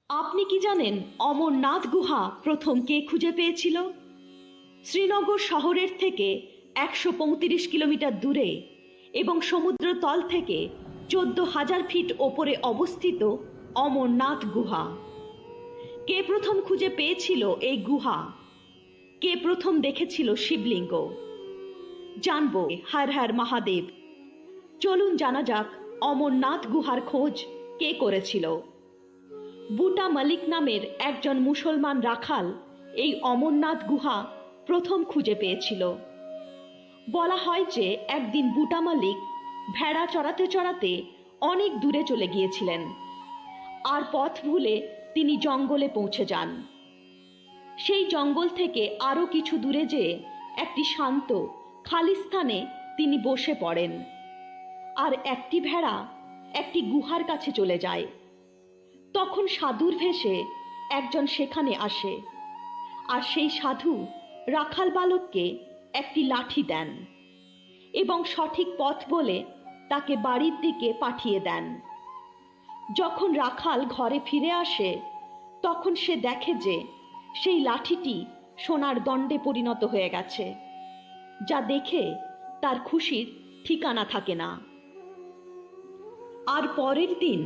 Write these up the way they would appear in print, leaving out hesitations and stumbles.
আপনি কি জানেন অমরনাথ গুহা প্রথম কে খুঁজে পেয়েছিল? শ্রীনগর শহরের থেকে ১৩৫ কিলোমিটার দূরে এবং সমুদ্র তল থেকে ১৪,০০০ ফিট ওপরে অবস্থিত অমরনাথ গুহা। কে প্রথম খুঁজে পেয়েছিল এই গুহা? কে প্রথম দেখেছিল শিবলিঙ্গ? জানবো হর হর মহাদেব। চলুন জানা যাক অমরনাথ গুহার খোঁজ কে করেছিল। বুটা মালিক নামের একজন মুসলমান রাখাল এই অমরনাথ গুহা প্রথম খুঁজে পেয়েছিল। বলা হয় যে একদিন বুটা মালিক ভেড়া চড়াতে চড়াতে অনেক দূরে চলে গিয়েছিলেন, আর পথ ভুলে তিনি জঙ্গলে পৌঁছে যান। সেই জঙ্গল থেকে আরও কিছু দূরে যেয়ে একটি শান্ত খালি স্থানে তিনি বসে পড়েন, আর একটি ভেড়া একটি গুহার কাছে চলে যায়। তখন সাধুর ভেষে একজন সেখানে আসে, আর সেই সাধু রাখাল বালককে একটি লাঠি দেন এবং সঠিক পথ বলে তাকে বাড়ির দিকে পাঠিয়ে দেন। যখন রাখাল ঘরে ফিরে আসে তখন সে দেখে যে সেই লাঠিটি সোনার দণ্ডে পরিণত হয়ে গেছে, যা দেখে তার খুশির ঠিকানা থাকে না। আর পরের দিন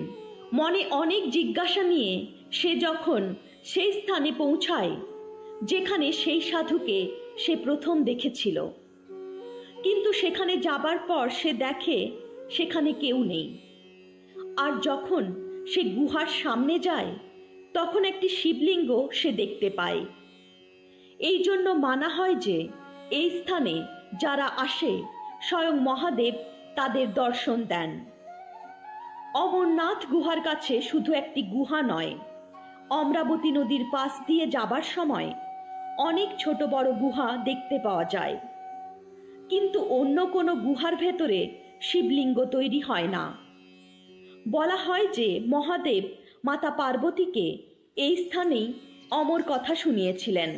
মনে অনেক জিজ্ঞাসা নিয়ে সে যখন সেই স্থানে পৌঁছায় যেখানে সেই সাধুকে সে প্রথম দেখেছিল, কিন্তু সেখানে যাবার পর সে দেখে সেখানে কেউ নেই। আর যখন সে গুহার সামনে যায় তখন একটি শিবলিঙ্গ সে দেখতে পায়। এই জন্য মানা হয় যে এই স্থানে যারা আসে স্বয়ং মহাদেব তাদের দর্শন দেন। অমরনাথ গুহার কাছে শুধু একটি গুহা নয়, অমরাবতী নদীর পাশ দিয়ে যাবার সময় অনেক ছোট বড় গুহা দেখতে পাওয়া যায়, কিন্তু অন্য কোনো গুহার ভেতরে শিবলিঙ্গ তৈরি হয় না। বলা হয় যে মহাদেব মাতা পার্বতীকে এই স্থানেই অমর কথা শুনিয়েছিলেন।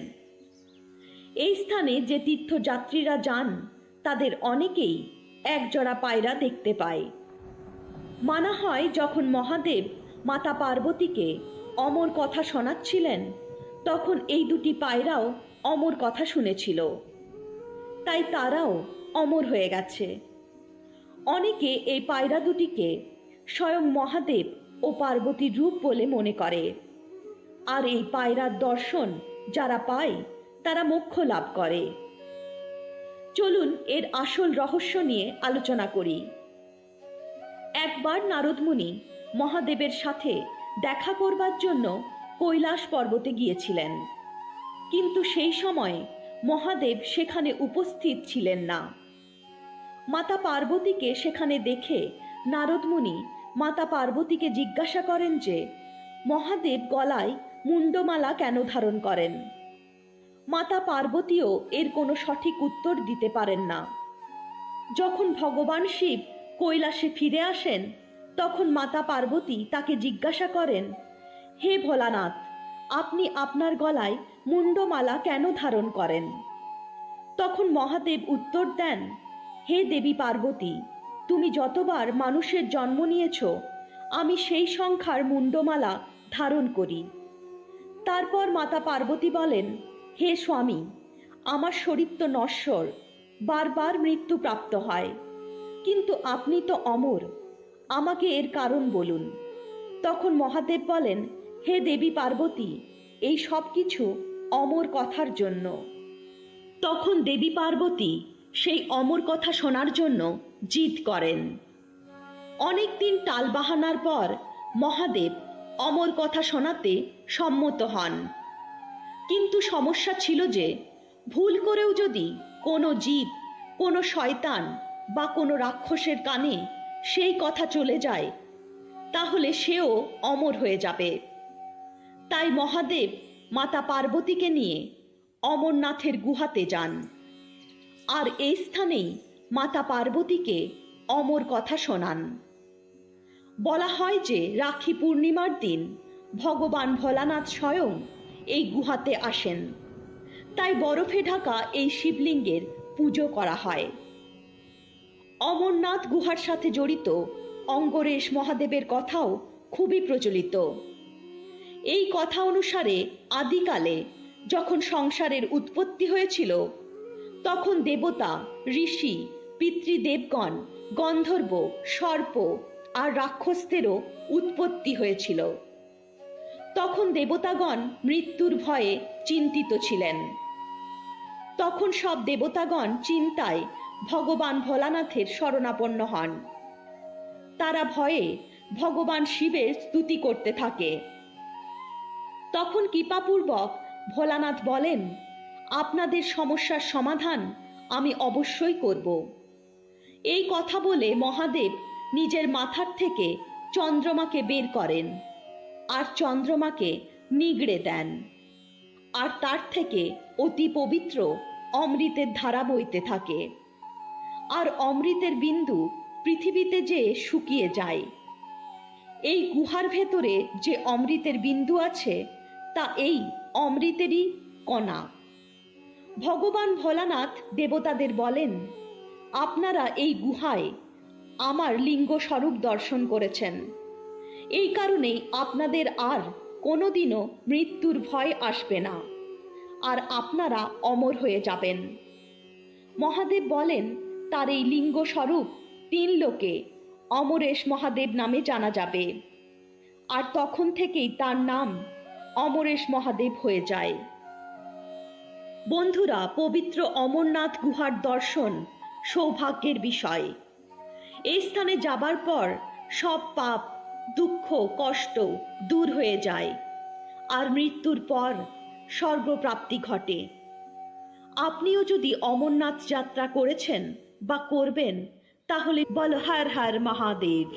এই স্থানে যে তীর্থযাত্রীরা যান তাদের অনেকেই একজোড়া পায়রা দেখতে পায়। মানা হয় যখন মহাদেব মাতা পার্বতীকে অমর কথা শোনাচ্ছিলেন তখন এই দুটি পায়রাও অমর কথা শুনেছিল, তাই তারাও অমর হয়ে গেছে। অনেকে এই পায়রা দুটিকে স্বয়ং মহাদেব ও পার্বতীর রূপ বলে মনে করে, আর এই পায়রার দর্শন যারা পায় তারা মোক্ষ লাভ করে। চলুন এর আসল রহস্য নিয়ে আলোচনা করি। একবার নারদ মুনি মহাদেবের সাথে দেখা করবার জন্য কৈলাস পর্বতে গিয়েছিলেন, কিন্তু সেই সময় মহাদেব সেখানে উপস্থিত ছিলেন না। মাতা পার্বতীকে সেখানে দেখে নারদ মুনি মাতা পার্বতীকে জিজ্ঞাসা করেন যে মহাদেব গলায় মুন্ডমালা কেন ধারণ করেন। মাতা পার্বতীও এর কোনো সঠিক উত্তর দিতে পারেন না। যখন ভগবান শিব কৈলাসে ফিরে আসেন তখন মাতা পার্বতী তাকে জিজ্ঞাসা করেন, হে ভোলানাথ, আপনি আপনার গলায় মুন্ডমালা কেন ধারণ করেন? তখন মহাদেব উত্তর দেন, হে দেবী পার্বতী, তুমি যতবার মানুষের জন্ম নিয়েছ আমি সেই সংখ্যার মুন্ডমালা ধারণ করি। তারপর মাতা পার্বতী বলেন, হে স্বামী, আমার শরীর তো নশ্বর, বারবার মৃত্যু প্রাপ্ত হয়, কিন্তু আপনি তো অমর, আমাকে এর কারণ বলুন। তখন মহাদেব বলেন, হে দেবী পার্বতী, এই সব কিছু অমর কথার জন্য। তখন দেবী পার্বতী সেই অমর কথা শোনার জন্য জিদ করেন। অনেক দিন টালবাহানার পর মহাদেব অমর কথা শোনাতে সম্মত হন, কিন্তু সমস্যা ছিল যে ভুল করেও যদি কোনো জীব, কোনো শয়তান বা কোনো রাক্ষসের কানে সেই কথা চলে যায় তাহলে সেও অমর হয়ে যাবে। তাই মহাদেব মাতা পার্বতীকে নিয়ে অমরনাথের গুহাতে যান, আর এই স্থানেই মাতা পার্বতীকে অমর কথা শোনান। বলা হয় যে রাখি পূর্ণিমার দিন ভগবান ভোলানাথ স্বয়ং এই গুহাতে আসেন, তাই বরফে ঢাকা এই শিবলিঙ্গের পুজো করা হয়। অমরনাথ গুহার সাথে জড়িত অঙ্গরেশ মহাদেবের কথাও খুবই প্রচলিত। এই কথা অনুসারে আদিকালে যখন সংসারের উৎপত্তি হয়েছিল, তখন দেবতা, ঋষি, পিতৃদেবগণ, গন্ধর্ব, সর্প আর রাক্ষসদেরও উৎপত্তি হয়েছিল। তখন দেবতাগণ মৃত্যুর ভয়ে চিন্তিত ছিলেন। তখন সব দেবতাগণ চিন্তায় ভগবান ভোলানাথের শরণাপন্ন হন। তারা ভয়ে ভগবান শিবের স্তুতি করতে থাকে। তখন কৃপাপূর্বক ভোলানাথ বলেন, আপনাদের সমস্যার সমাধান আমি অবশ্যই করব। এই কথা বলে মহাদেব নিজের মাথার থেকে চন্দ্রমাকে বের করেন আর চন্দ্রমাকে নিগড়ে দেন, আর তার থেকে অতি পবিত্র অমৃতের ধারা বইতে থাকে, আর অমৃতের বিন্দু পৃথিবীতে যেয়ে শুকিয়ে যায়। এই গুহার ভেতরে যে অমৃতের বিন্দু আছে তা এই অমৃতেরই কণা। ভগবান ভোলানাথ দেবতাদের বলেন, আপনারা এই গুহায় আমার লিঙ্গ স্বরূপ দর্শন করেছেন, এই কারণেই আপনাদের আর কোনোদিনও মৃত্যুর ভয় আসবে না, আর আপনারা অমর হয়ে যাবেন। মহাদেব বলেন, তার এই লিঙ্গ স্বরূপ 3 লোকে অমরেশ মহাদেব নামে জানা যাবে, আর তখন থেকেই তার নাম অমরেশ মহাদেব হয়ে যায়। বন্ধুরা, পবিত্র অমরনাথ গুহার দর্শন সৌভাগ্যের বিষয়। এই স্থানে যাবার পর সব পাপ, দুঃখ, কষ্ট দূর হয়ে যায়, আর মৃত্যুর পর স্বর্গপ্রাপ্তি ঘটে। আপনিও যদি অমরনাথ যাত্রা করেছেন বা করবেন, তাহলে বল হর হর মহাদেব।